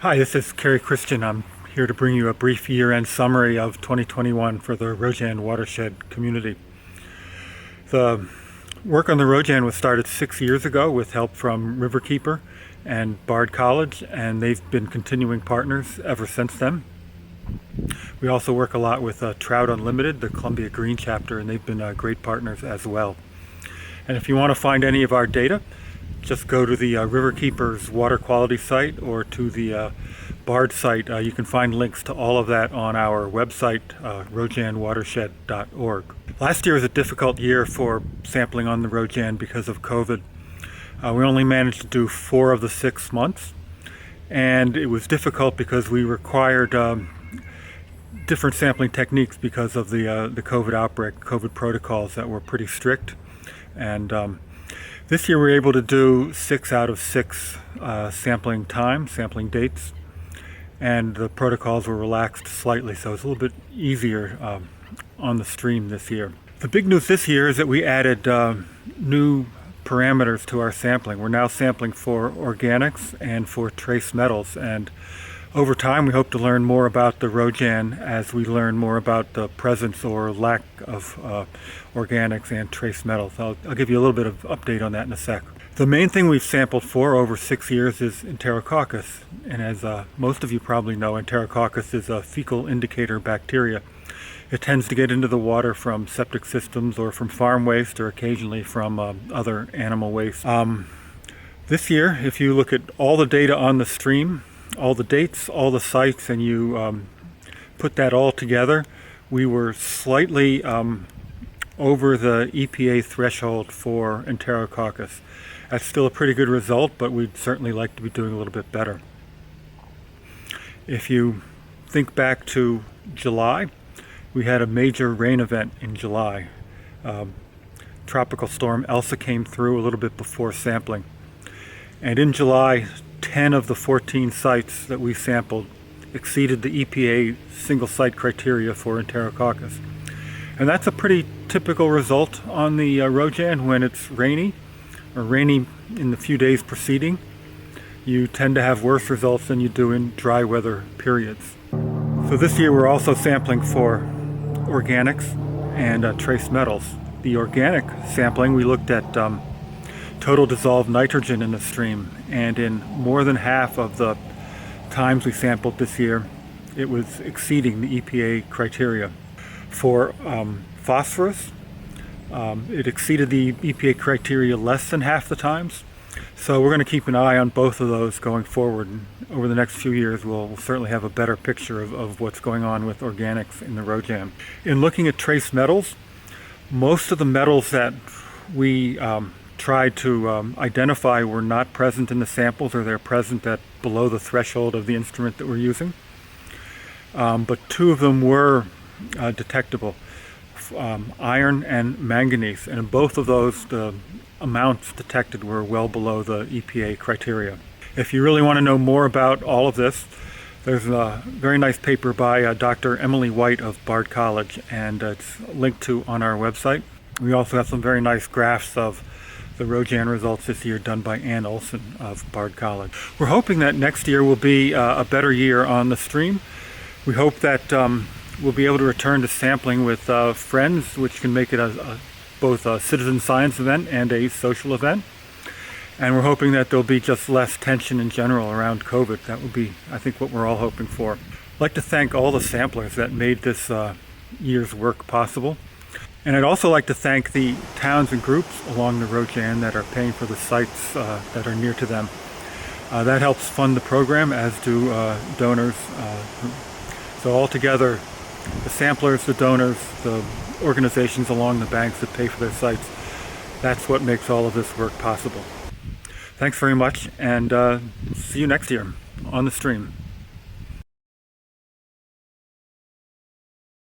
Hi, this is Kerry Christian. I'm here to bring you a brief year-end summary of 2021 for the Rojan watershed community. The work on the Rojan was started 6 years ago with help from Riverkeeper and Bard College, and they've been continuing partners ever since then. We also work a lot with Trout Unlimited, the Columbia Green chapter, and they've been great partners as well. And if you want to find any of our data, just go to the Riverkeeper's water quality site or to the Bard site. You can find links to all of that on our website, rojanwatershed.org. Last year was a difficult year for sampling on the Rojan because of COVID. We only managed to do 4 of the 6 months, and it was difficult because we required different sampling techniques because of the COVID outbreak, COVID protocols that were pretty strict. And this year we were able to do 6 out of 6 sampling dates, and the protocols were relaxed slightly, so it's a little bit easier on the stream this year. The big news this year is that we added new parameters to our sampling. We're now sampling for organics and for trace metals, and over time we hope to learn more about the Rojan as we learn more about the presence or lack of organics and trace metals. I'll give you a little bit of update on that in a sec. The main thing we've sampled for over 6 years is Enterococcus, and as most of you probably know, Enterococcus is a fecal indicator bacteria. It tends to get into the water from septic systems or from farm waste or occasionally from other animal waste. This year, if you look at all the data on the stream, all the dates, all the sites, and you put that all together, we were slightly over the EPA threshold for Enterococcus. That's still a pretty good result, but we'd certainly like to be doing a little bit better. If you think back to July, we had a major rain event in July. Tropical storm Elsa came through a little bit before sampling. And in July, 10 of the 14 sites that we sampled exceeded the EPA single site criteria for Enterococcus. And that's a pretty typical result on the Rojan when it's rainy, or rainy in the few days preceding. You tend to have worse results than you do in dry weather periods. So this year we're also sampling for organics and trace metals. The organic sampling, we looked at total dissolved nitrogen in the stream, and in more than half of the times we sampled this year, it was exceeding the EPA criteria. For phosphorus, it exceeded the EPA criteria less than half the times. So we're going to keep an eye on both of those going forward. And over the next few years, we'll certainly have a better picture of what's going on with organics in the Rojan. In looking at trace metals, most of the metals that we tried to identify were not present in the samples, or they're present at below the threshold of the instrument that we're using. But 2 of them were detectable, iron and manganese, and in both of those the amounts detected were well below the EPA criteria. If you really want to know more about all of this, there's a very nice paper by Dr. Emily White of Bard College, and it's linked to on our website. We also have some very nice graphs of the Rojan results this year done by Ann Olson of Bard College. We're hoping that next year will be a better year on the stream. We hope that we'll be able to return to sampling with friends, which can make it both a citizen science event and a social event. And we're hoping that there'll be just less tension in general around COVID. That would be, I think, what we're all hoping for. I'd like to thank all the samplers that made this year's work possible. And I'd also like to thank the towns and groups along the Rojan that are paying for the sites that are near to them. That helps fund the program, as do donors. So altogether, the samplers, the donors, the organizations along the banks that pay for their sites, that's what makes all of this work possible. Thanks very much, and see you next year on the stream.